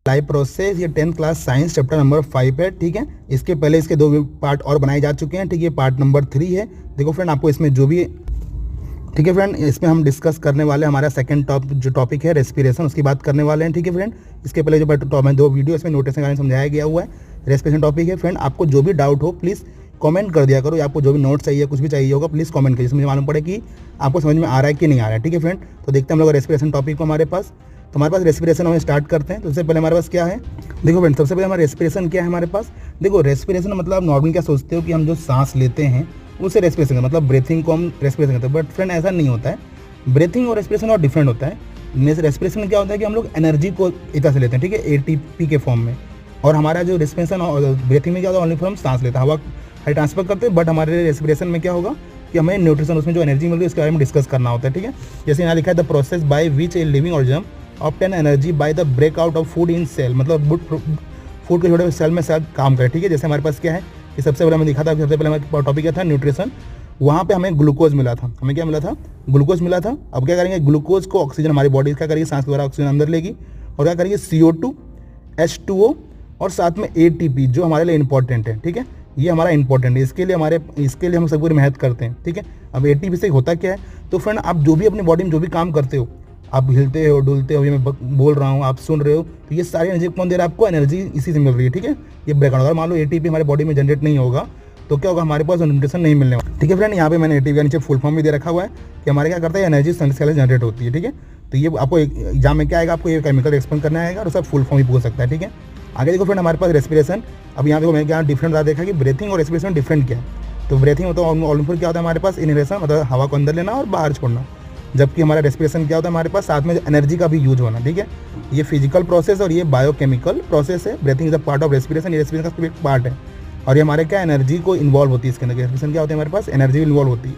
Live process, ये 10th class science chapter number 5 है, ठीक है। इसके पहले इसके 2 पार्ट और बनाए जा चुके हैं, ठीक है। पार्ट नंबर 3 है। देखो फ्रेंड, आपको इसमें जो भी, ठीक है फ्रेंड, इसमें हम डिस्कस करने वाले हैं हमारा सेकंड जो टॉपिक है रेस्पिरेशन, उसकी बात करने वाले हैं, ठीक है फ्रेंड। इसके पहले जो 2 वीडियो इसमें नोटेशन का समझाया गया हुआ है, रेस्पिरेशन टॉपिक है फ्रेंड। आपको जो भी डाउट हो प्लीज़ कमेंट कर दिया करो, या आपको जो भी नोट चाहिए, कुछ भी चाहिए होगा, प्लीज़ कमेंट करिए, मुझे मालूम पड़े कि आपको समझ में आ रहा है कि नहीं आ रहा है, ठीक है फ्रेंड। तो देखते हैं हम लोग रेस्पिरेशन टॉपिक को हमारे पास। तो हमारे पास रेस्पिरेशन हम स्टार्ट करते हैं। तो सबसे पहले हमारे पास क्या है, देखो फ्रेंड, सबसे पहले हमारा रेस्पिरेशन क्या है हमारे पास। देखो रेस्पिरेशन मतलब आप नॉर्मली क्या सोचते हो कि हम जो सांस लेते हैं उसे रेस्पिरेशन करते हैं, मतलब ब्रीथिंग को हम रेस्पिरेशन करते हैं, बट फ्रेंड ऐसा नहीं होता है। ब्रीथिंग और रेस्पिरेशन और डिफरेंट होता है। रेस्पिरेशन में क्या होता है कि हम लोग एनर्जी को एक तरह से लेते हैं, ठीक है, एटीपी के फॉर्म में। और हमारा जो रेस्पिरेशन और ब्रीथिंग में क्या होता है, ओनली फॉर हम सांस लेते हैं, हवा ट्रांसफर करते हैं। बट हमारे रेस्पिरेशन में क्या होगा कि हमें न्यूट्रिशन, उसमें जो एनर्जी मिल रही है उसके बारे में डिस्कस करना होता है, ठीक है। जैसे यहाँ लिखा है the process by which a living organism obtain energy by the breakout of food in cell, मतलब फूड के छोटे सेल में सेल काम करे, ठीक है। जैसे हमारे पास क्या है कि सबसे पहले हमें दिखा था, सबसे पहले हमारा टॉपिक क्या था, न्यूट्रिशन। वहाँ पे हमें ग्लूकोज मिला था, हमें क्या मिला था, ग्लूकोज मिला था। अब क्या करेंगे, ग्लूकोज को ऑक्सीजन हमारी बॉडी क्या करेगी, सांस के द्वारा ऑक्सीजन अंदर लेगी, और क्या करेंगे CO2, H2O और साथ में ATP, जो हमारे लिए इंपॉर्टेंट है, ठीक है। ये हमारा इंपॉर्टेंट है, इसके लिए हम सब पूरी मेहनत करते हैं, ठीक है। अब ATP से होता क्या है, तो फ्रेंड आप जो भी अपनी बॉडी में जो भी काम करते हो, आप हिलते हो, डुलते हो, ये मैं बोल रहा हूँ, आप सुन रहे हो, तो ये सारी एनर्जी कौन दे रहा है आपको, एनर्जी इसी से मिल रही है, ठीक है। ये ब्रेकआउट, अगर मान लो ATP हमारे बॉडी में जनरेट नहीं होगा तो क्या होगा, हमारे पास न्यूट्रिशन नहीं मिलने वाला, ठीक है फ्रेंड। यहाँ पे मैंने ATP का नीचे फुल फॉर्म भी दे रखा हुआ है कि हमारे क्या करता है, एनर्जी सेल से जनरेट होती है, ठीक है। तो ये आपको एग्जाम में क्या आएगा, आपको ये केमिकल एक्सप्लेन करना आएगा और उसका फुल फॉर्म भी पूछ सकता है, ठीक है। आगे देखो फ्रेंड, हमारे पास रेस्पिरेशन। अब यहाँ देखो मैंने क्या डिफरेंट देखा कि ब्रीथिंग और रेस्पिरेशन डिफरेंट क्या है। तो ब्रीथिंग होता है ऑलमोस्ट क्या होता है हमारे पास, इनहेलेशन, मतलब हवा को अंदर लेना और बाहर छोड़ना। जबकि हमारा रेस्पिरेशन क्या होता है हमारे पास, साथ में एनर्जी का भी यूज होना, ठीक है। ये फिजिकल प्रोसेस और ये बायोकेमिकल प्रोसेस है। Breathing is a part of respiration, ये रेस्पिरेशन का एक पार्ट है। और ये हमारे क्या एनर्जी को इन्वॉल्व होती है इसके अंदर। रेस्पिरेशन क्या होता है हमारे पास, एनर्जी इन्वॉल्व होती है,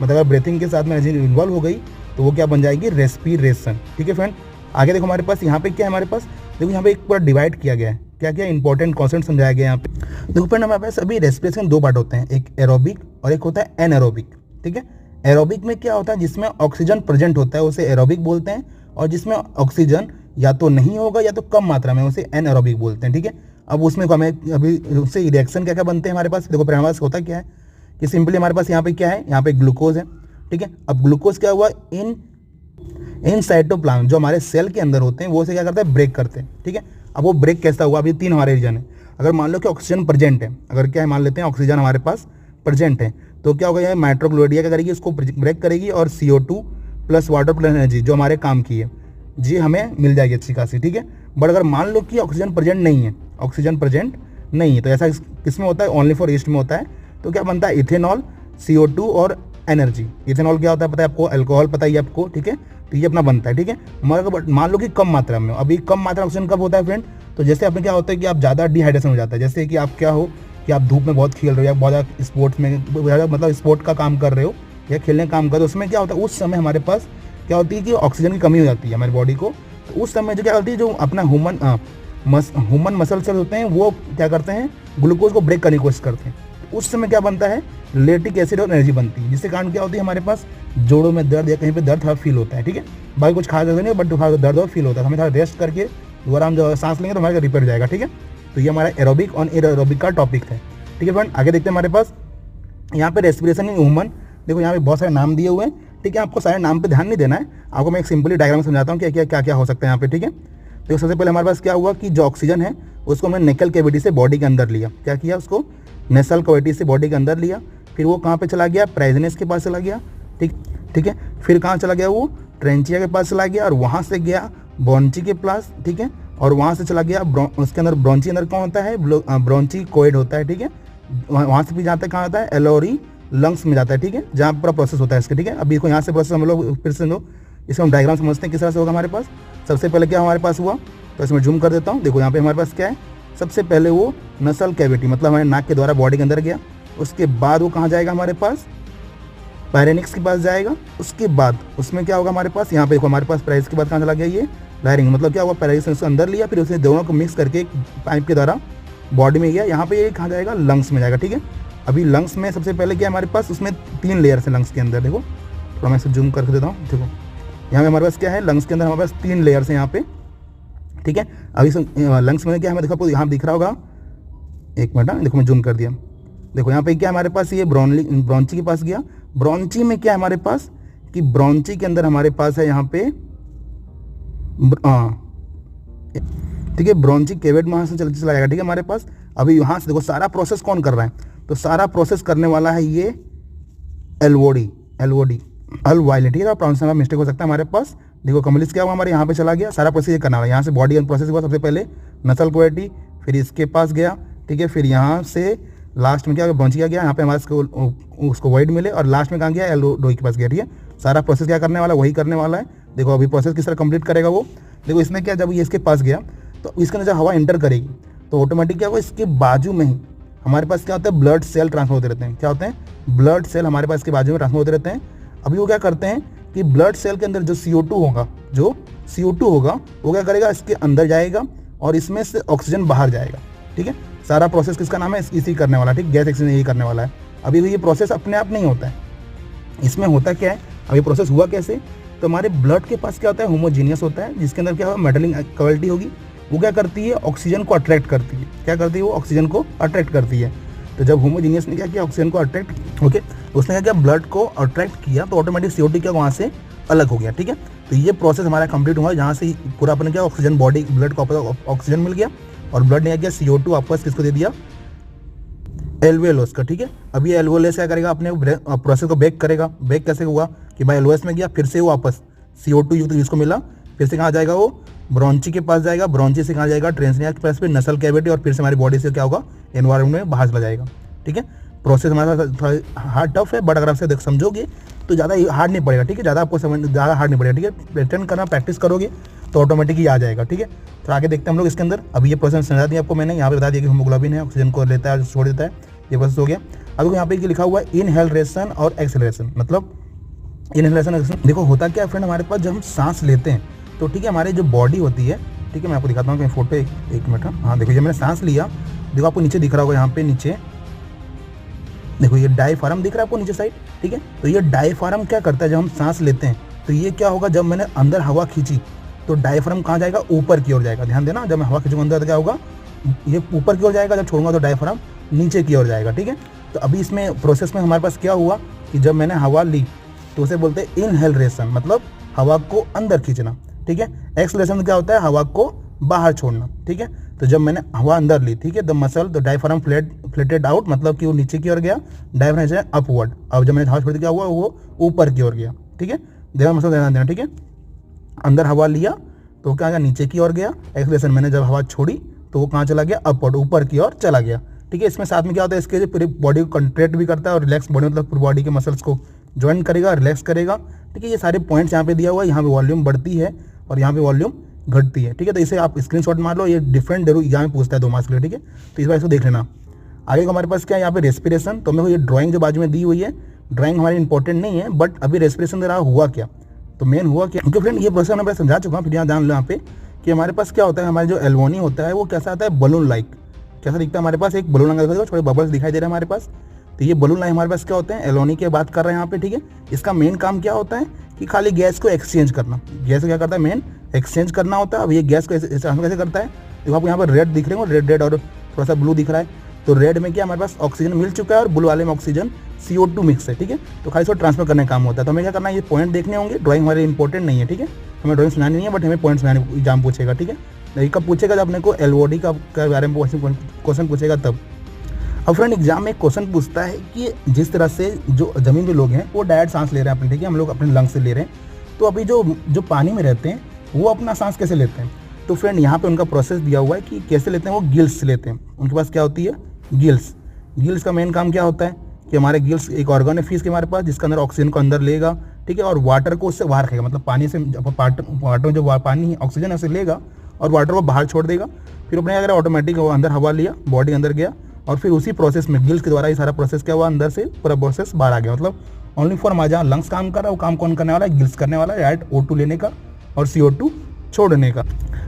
मतलब अगर ब्रीथिंग के साथ में एनर्जी इन्वॉल्व हो गई तो वो क्या बन जाएगी, रेस्पिरेशन, ठीक है फ्रेंड। आगे देखो हमारे पास यहाँ पे क्या है, हमारे पास देखो यहाँ पे एक पूरा डिवाइड किया गया है, क्या क्या इंपॉर्टेंट कॉन्सेप्ट समझाया गया है यहाँ पे। देखो फ्रेंड, हमारे पास अभी रेस्पिरेशन 2 पार्ट होते हैं, एक एरोबिक और एक होता है एनएरोबिक, ठीक है। एरोबिक में क्या होता है, जिसमें ऑक्सीजन प्रेजेंट होता है उसे एरोबिक बोलते हैं, और जिसमें ऑक्सीजन या तो नहीं होगा या तो कम मात्रा में उसे एनएरोबिक बोलते हैं, ठीक है। अब उसमें हमें अभी उससे रिएक्शन क्या क्या बनते हैं हमारे पास, देखो हमारे पास होता क्या है कि सिंपली हमारे पास यहाँ पे क्या है, यहाँ पे ग्लूकोज है, ठीक है। अब ग्लूकोज क्या हुआ, इन साइटोप्लाज्म जो हमारे सेल के अंदर होते हैं वो से क्या करते हैं, ब्रेक करते हैं, ठीक है। अब वो ब्रेक कैसा हुआ, अभी 3 हमारे रीजन है। अगर मान लो कि ऑक्सीजन प्रेजेंट है, अगर क्या है मान लेते हैं ऑक्सीजन हमारे पास प्रेजेंट है, तो क्या होगा, माइट्रोक्लोरिडिया क्या करेगी, उसको ब्रेक करेगी और CO2 plus water plus energy जो हमारे काम की है जी हमें मिल जाएगी अच्छी खासी, ठीक है। बट अगर मान लो कि ऑक्सीजन प्रेजेंट नहीं है, ऑक्सीजन प्रेजेंट नहीं है, तो ऐसा किस में होता है, ओनली फॉर ईस्ट में होता है। तो क्या बनता है, इथेनॉल, CO2 और एनर्जी। इथेनॉल क्या होता है पता है आपको, अल्कोहल पता ही आपको, ठीक है। तो ये अपना बनता है, ठीक है। मगर मान लो कि कम मात्रा में, अभी कम मात्रा ऑक्सीजन कब होता है फ्रेंड, तो जैसे अपने क्या होता है कि आप ज़्यादा डिहाइड्रेशन हो जाता है, जैसे कि आप क्या हो कि आप धूप में बहुत खेल रहे हो या बहुत ज़्यादा स्पोर्ट्स में, मतलब स्पोर्ट का काम कर रहे हो या खेलने का काम कर रहे हो, उसमें क्या होता है उस समय हमारे पास क्या होती है कि ऑक्सीजन की कमी हो जाती है हमारी बॉडी को। तो उस समय जो क्या होती है, जो अपना ह्यूमन मसल सेल्स होते हैं वो क्या करते हैं, ग्लूकोज को ब्रेक करने की कोशिश करते हैं। तो उस समय क्या बनता है, लैक्टिक एसिड और एनर्जी बनती है, जिसके कारण क्या होती है हमारे पास जोड़ों में दर्द या कहीं पे दर्द थोड़ा फील होता है, ठीक है। बाकी कुछ खास नहीं, बट दर्द और फील होता है, हमें थोड़ा रेस्ट करके दोबारा हम जो सांस लेंगे तो हमारा रिपेयर हो जाएगा, ठीक है। तो ये हमारा एरोबिक और एरोबिक का टॉपिक है, ठीक है फ्रेंड। आगे देखते हैं हमारे पास यहाँ पे रेस्पिरेशन इन ह्यूमन। देखो यहाँ पे बहुत सारे नाम दिए हुए हैं, ठीक है। आपको सारे नाम पे ध्यान नहीं देना है, आपको मैं एक सिंपली डायग्राम समझाता हूँ क्या क्या हो सकता है यहाँ पे, ठीक है। तो सबसे पहले हमारे पास क्या हुआ कि जो ऑक्सीजन है उसको हमने नेकल कैविटी से बॉडी के अंदर लिया, क्या किया, उसको नेसल कैविटी से बॉडी के अंदर लिया, फिर वो कहाँ पे चला गया, प्राइजनेस के पास चला गया, ठीक है। फिर कहाँ चला गया, वो ट्रेंचिया के पास चला गया और वहाँ से गया ब्रोंची के पास, ठीक है। और वहाँ से चला गया उसके अंदर ब्रोंची अंदर कौन होता है, ब्रोंची कोइड होता है, ठीक है। वहाँ से भी जाता है कहाँ आता है, एलोरी लंग्स में जाता है, ठीक है, जहाँ पूरा प्रोसेस होता है इसका, ठीक है। अभी इसको यहाँ से प्रोसेस हम लोग फिर से इसको हम डायग्राम समझते हैं किस तरह से होगा हमारे पास। सबसे पहले क्या हमारे पास हुआ, तो इसमें जूम कर देता हूँ। देखो यहाँ पे हमारे पास क्या है, सबसे पहले वो नसल कैविटी मतलब हमारे नाक के द्वारा बॉडी के अंदर गया, उसके बाद वो कहाँ जाएगा हमारे पास, पैरेनिक्स के पास जाएगा। उसके बाद उसमें क्या होगा हमारे पास, यहाँ पे देखो हमारे पास प्राइस के बाद कहाँ चला गया, ये लायरिंग, मतलब क्या हुआ, पैराइस उसको अंदर लिया, फिर उसने दोनों को मिक्स करके पाइप के द्वारा बॉडी में गया। यहाँ पे ये कहाँ जाएगा, लंग्स में जाएगा, ठीक है। अभी लंग्स में सबसे पहले क्या हमारे पास, उसमें 3 लेयर्स है लंग्स के अंदर। देखो थोड़ा मैं इसे जूम करके देता हूँ, देखो यहाँ पे हमारे पास क्या है, लंग्स के अंदर हमारे पास 3 लेयर्स है यहाँ पे। ठीक है। अभी लंग्स में क्या हमें देखो, आपको यहाँ दिख रहा होगा, एक मिनट, देखो मैं जूम कर दिया, देखो यहाँ पे क्या हमारे पास ये ब्रॉन्ची के पास गया। ब्रॉन्ची में क्या है हमारे पास कि ब्रॉन्ची के अंदर हमारे पास है यहाँ पे ठीक है, ब्रॉन्ची केवेट में से चला जाएगा, ठीक है हमारे पास। अभी यहाँ से देखो सारा प्रोसेस कौन कर रहा है, तो सारा प्रोसेस करने वाला है ये एलओडी अल वायलेट, ठीक है। प्रोनाउंसिएशन में मिस्टेक हो सकता है हमारे पास। देखो कमलिस क्या हुआ, हमारे यहाँ पे चला गया, सारा प्रोसेस ये करना है। यहाँ से बॉडी एंड प्रोसेस हुआ, सबसे पहले नसल क्वालिटी, फिर इसके पास गया, ठीक है। फिर यहाँ से लास्ट में क्या ब्रॉन्ची क्या गया, यहाँ पे हमारे उसको वाइड मिले, और लास्ट में कहाँ गया, एलओडी के पास गया, ठीक है। सारा प्रोसेस क्या करने वाला, वही करने वाला है। देखो अभी प्रोसेस किस तरह कंप्लीट करेगा वो, देखो इसमें क्या, जब ये इसके पास गया तो इसके अंदर जब हवा एंटर करेगी तो ऑटोमेटिक क्या होगा, इसके बाजू में ही हमारे पास क्या होता है, ब्लड सेल ट्रांसफर होते रहते हैं। क्या होते हैं, ब्लड सेल हमारे पास के बाजू में ट्रांसफर होते रहते हैं। अभी वो क्या करते हैं कि ब्लड सेल के अंदर जो CO2 होगा वो क्या करेगा, इसके अंदर जाएगा और इसमें से ऑक्सीजन बाहर जाएगा, ठीक है। सारा प्रोसेस किसका नाम है, इसी करने वाला, ठीक, गैस एक्सचेंज यही करने वाला है। अभी ये प्रोसेस अपने आप नहीं होता है, इसमें होता क्या है, अभी प्रोसेस हुआ कैसे, तो हमारे ब्लड के पास क्या होता है, होमोजीनियस होता है, जिसके अंदर क्या होगा, मेटलिक क्वालिटी होगी। वो क्या करती है, ऑक्सीजन को अट्रैक्ट करती है। क्या करती है, वो ऑक्सीजन को अट्रैक्ट करती है। तो जब होमोजीनियस ने क्या किया, ऑक्सीजन को अट्रैक्ट, ओके, उसने क्या किया, ब्लड को अट्रैक्ट किया, तो ऑटोमेटिक CO2 क्या वहाँ से अलग हो गया, ठीक है। तो ये प्रोसेस हमारा कंप्लीट हुआ, जहाँ से पूरा अपने क्या ऑक्सीजन बॉडी ब्लड को ऑक्सीजन मिल गया, और ब्लड ने क्या CO2 वापस किसको दे दिया, एल्वेओलस का, ठीक है। अभी एल्वेओलस क्या करेगा, अपने प्रोसेस को ब्रेक करेगा। ब्रेक कैसे हुआ कि भाई एल्वेओलस में गया, फिर से वो वापस CO2 युक्त जिसको मिला, फिर से कहाँ जाएगा, वो ब्रॉन्ची के पास जाएगा, ब्रॉन्ची से कहाँ जाएगा, ट्रेंसनिया के पास, फिर नसल कैविटी, और फिर से हमारी बॉडी से क्या होगा, एनवायरमेंट में बाहर चला जाएगा, ठीक है। प्रोसेस हमारा थोड़ा हार्ड टफ है, बट अगर आपसे समझोगे तो ज़्यादा हार्ड नहीं पड़ेगा, ठीक है। ज़्यादा हार्ड नहीं पड़ेगा, ठीक है। रिटर्न करना प्रैक्टिस करोगे तो ऑटोमेटिक ही आ जाएगा, ठीक है। तो आगे देखते हैं हम लोग इसके अंदर। अभी ये प्रोसेस समझा दिया आपको मैंने, यहाँ पे बता दिया कि हीमोग्लोबिन है, ऑक्सीजन को लेता है, छोड़ देता है, ये प्रोसेस हो गया। अब यहाँ पे लिखा हुआ है इनहेलरेशन और एक्सेलरेशन, मतलब इनहेलेशन। देखो होता क्या है फ्रेंड, हमारे पास जब हम सांस लेते हैं तो ठीक है, हमारी जो बॉडी होती है, ठीक है, मैं आपको दिखाता हूँ कि फोटो, एक मिनट, हाँ देखो, जब मैंने सांस लिया, देखो आपको नीचे दिख रहा होगा, यहाँ पे नीचे देखो ये डायफ्राम दिख रहा है आपको नीचे साइड, ठीक है। तो ये डायफ्राम क्या करता है, जब हम सांस लेते हैं तो ये क्या होगा, जब मैंने अंदर हवा खींची तो डायफ्राम कहाँ जाएगा, ऊपर की ओर जाएगा। ध्यान देना, जब मैं हवा खींचूंगा अंदर तो क्या होगा, ये ऊपर की ओर जाएगा, जब छोड़ूंगा तो डायफ्राम नीचे की ओर जाएगा, ठीक है। तो अभी इसमें प्रोसेस में हमारे पास क्या हुआ कि जब मैंने हवा ली तो उसे बोलते हैं इनहेलरेशन, मतलब हवा को अंदर खींचना, ठीक है। एक्सलेशन क्या होता है, हवा को बाहर छोड़ना, ठीक है। तो जब मैंने हवा अंदर ली, ठीक है, द मसल, तो डायफ्राम फ्लेटेड आउट, मतलब कि वो नीचे की ओर गया, डायफ्राम से अपवर्ड। अब जब मैंने हवा छोड़ी क्या हुआ, वो ऊपर की ओर गया, ठीक है। ध्यान मसल ध्यान देना, ठीक है। अंदर हवा लिया तो क्या गया, नीचे की ओर गया। एक्सलेशन मैंने जब हवा छोड़ी तो वो कहाँ चला गया, अपवर्ड, ऊपर की ओर चला गया, ठीक है। इसमें साथ में क्या होता है, इसके पूरी बॉडी को कंट्रैक्ट भी करता है और रिलैक्स बॉडी, मतलब पूरी बॉडी के मसल्स को ज्वाइन करेगा, रिलैक्स करेगा, ठीक है। ये सारे पॉइंट्स यहाँ पे दिया हुआ है, यहाँ पे वॉल्यूम बढ़ती है और यहाँ पे वॉल्यूम घटती है, ठीक है। तो इसे आप स्क्रीनशॉट मार लो, ये डिफरेंट जरूर एग्जाम में पूछता है 2 मार्क्स के लिए, ठीक है। तो इस बार इसको देख लेना। आगे को हमारे पास क्या है, यहाँ पे रेस्पिरेशन। तो मेरे को ये ड्राइंग जो बाजू में दी हुई है, ड्राइंग हमारी इंपॉर्टेंट नहीं है, बट अभी रेस्पिरेशन जरा हुआ क्या, तो मेन हुआ क्या, क्योंकि फ्रेंड ये प्रोसेस मैं समझा चुका हूँ। फिर यहाँ जान लो यहाँ पे कि हमारे पास क्या होता है, हमारे जो एल्वोनी होता है वो कैसा आता है, बलून लाइक। कैसा दिखता है हमारे पास, एक बलून लगा, थोड़े बबल्स दिखाई दे रहे हैं हमारे पास। तो ये बलून लाइक हमारे पास क्या होते हैं, एल्वोनी की बात कर रहे हैं यहाँ पे, ठीक है। इसका मेन काम क्या होता है कि खाली गैस को एक्सचेंज करना। गैस को क्या करता है, मेन एक्सचेंज करना होता है। अब ये गैस को कैसे करता है, देखो आपको यहाँ पर रेड दिख रहे हो, रेड और थोड़ा सा ब्लू दिख रहा है। तो रेड में क्या हमारे पास ऑक्सीजन मिल चुका है और ब्लू वाले में ऑक्सीजन CO2 मिक्स है, ठीक है। तो खाली इसको ट्रांसफर करने का काम होता है। तो हमें क्या करना है, ये पॉइंट देखने होंगे। ड्राइंग हमारे इंपॉर्टेंट नहीं है, ठीक है, हमें ड्राइंग सुनानी नहीं है, बट हमें पॉइंट्स सुनाने एग्जाम पूछेगा, ठीक है। नहीं कब पूछेगा, जब अपने को एलओडी का बारे में क्वेश्चन पूछेगा तब। अब फ्रेंड एग्जाम में क्वेश्चन पूछता है कि जिस तरह से जो ज़मीन पे लोग हैं वो डायरेक्ट सांस ले रहे हैं अपने, ठीक है, हम लोग अपने लंग्स से ले रहे हैं। तो अभी जो पानी में रहते हैं वो अपना सांस कैसे लेते हैं, तो फ्रेंड यहाँ पे उनका प्रोसेस दिया हुआ है कि कैसे लेते हैं, वो गिल्स से लेते हैं। उनके पास क्या होती है, गिल्स। गिल्स का मेन काम क्या होता है कि हमारे गिल्स एक ऑर्गन है फिश के हमारे पास, जिसके अंदर ऑक्सीजन को अंदर लेगा, ठीक है, और वाटर को उससे बाहर रखेगा, मतलब पानी से वाटर में जो पानी ऑक्सीजन है उसे लेगा और वाटर को बाहर छोड़ देगा। फिर अपने अगर ऑटोमेटिक वो अंदर हवा लिया, बॉडी अंदर गया, और फिर उसी प्रोसेस में गिल्स के द्वारा ये सारा प्रोसेस क्या हुआ, अंदर से पूरा प्रोसेस बाहर आ गया। मतलब ओनली फॉर हमारा जहाँ लंग्स काम कर रहा है वो काम कौन करने वाला है, गिल्स करने वाला है, राइट, O2 लेने का और CO2 छोड़ने का,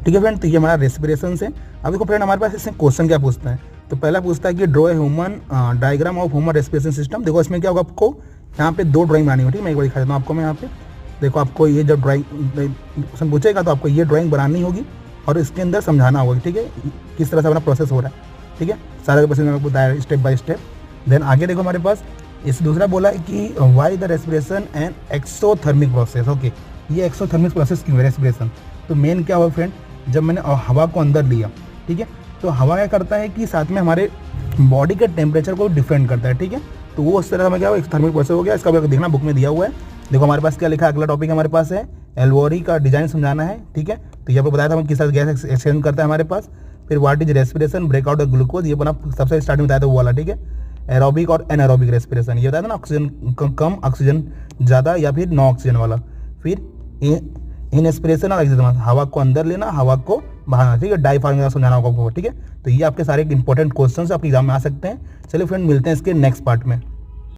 ठीक है फ्रेंड। तो ये हमारा रेस्पिरेशन से। अब देखो फ्रेंड हमारे पास इसमें क्वेश्चन क्या पूछता है, तो पहला पूछता है कि draw a human diagram of human respiration system. देखो इसमें क्या होगा, आपको यहाँ पे 2 ड्राइंग बनानी होगी, ठीक है। मैं एक बार दिखा देता हूँ आपको। मैं यहाँ पे देखो, आपको ये जब ड्राइंग क्वेश्चन पूछेगा तो आपको ये ड्राइंग बनानी होगी और इसके अंदर समझाना होगा, ठीक है, किस तरह से अपना प्रोसेस हो रहा है, ठीक है, सारा प्रोसेस मैंने बताया स्टेप बाय स्टेप। देन आगे देखो हमारे पास इस दूसरा बोला है कि why the respiration and exothermic process. Okay, ये एक्सोथर्मिक प्रोसेस क्यों है रेस्पिरेशन? तो मेन क्या हुआ फ्रेंड, जब मैंने हवा को अंदर लिया, ठीक है, तो हवा क्या करता है कि साथ में हमारे बॉडी के टेम्परेचर को डिफरेंट करता है, ठीक है, तो वो उस तरह से क्या एक्सोथर्मिक प्रोसेस हो गया। इसका भी देखना बुक में दिया हुआ है। देखो हमारे पास क्या लिखा है, अगला टॉपिक हमारे पास है एल्वोरी का डिजाइन समझाना है, ठीक है, तो यहाँ पे बताया था हम किस तरह गैस एक्सचेंज करता है हमारे पास। फिर what is respiration, breakout of glucose, ये अपना सबसे स्टार्टिंग बताया था वो वाला, ठीक है। एरोबिक और एनारोबिक रेस्पिरेशन, ये बताया था ना, ऑक्सीजन कम ऑक्सीजन ज़्यादा या फिर नो ऑक्सीजन वाला। फिर इनएस्पिरेशन और एक्सपिरेशन, हवा को अंदर लेना, हवा को बाहर, ठीक है, डायफ्रागम समझाना होगा आपको, ठीक है। तो ये आपके सारे इंपॉर्टेंट क्वेश्चन आपके एग्जाम में आ सकते हैं। चलिए फ्रेंड, मिलते हैं इसके नेक्स्ट पार्ट में।